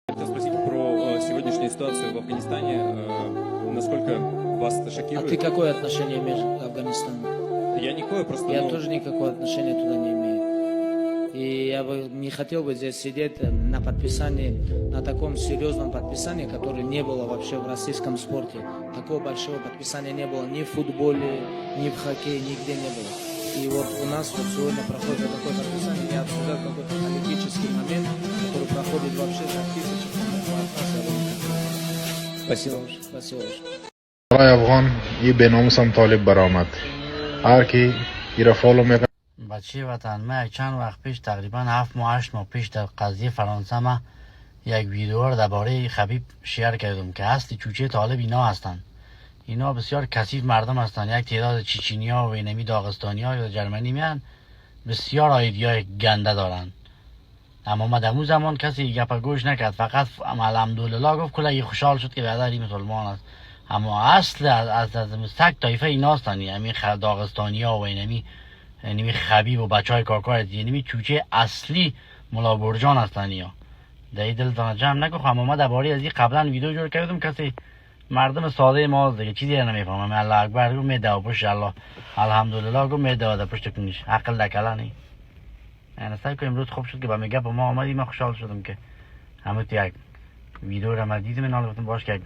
Хотел спросить про сегодняшнюю ситуацию в Афганистане. Насколько вас это А шокирует? ты какое отношение имеешь к Афганистану? Я никакое, просто... Я тоже никакого отношения туда не имею. И я бы не хотел бы здесь сидеть на подписании, на таком серьезном подписании, которое не было вообще в российском спорте. Такого большого подписания не было ни в футболе, ни в хоккее, нигде не было. И вот у нас вот сегодня проходит такое подписание, я обсуждаю какой-то политический момент, который проходит вообще за тысячи километров. Спасибо. Спасибо. برای افغان یه به ناموسم طالب برآمد هر کی این را فالو میکنه. بچه وطن، من چند وقت پیش تقریبا 7 ماه 8 ماه پیش در قضیه فرانسه ما یک ویدیو را درباره خبیب شیر کردم که اصل چوچه طالب اینا هستن. اینا بسیار کثیف مردم هستن. یک تعداد چچنیا و اینمی داغستانیا یا جرمنی میان بسیار ایدیای گنده دارن. اما ما در زمان کسی گپ گوش نکرد، فقط الحمدلله گفت کلی خوشحال شد که برادری مسلمان است. اما اصل از سگ طایفه اینا هستن. یعنی داغستانیا و اینمی یعنی خبیب و بچهای کاکا، یعنی چوچه اصلی ملا برجان هستن. یا در دلتان جمع نکن. اما ما درباره از این قبلا ویدیو جور کردم، کسی مردم ساده ما دیگه چیزی نمیفهمم. الله اکبر گو میده پشت الله الحمدلله گو میده در پشت کنیش عقل دکلا نی. یعنی سعی کنیم امروز خوب شد که با میگه با ما آمدیم. من خوشحال شدم که همه یک ویدیو را من دیدم. اینا گفتم باش که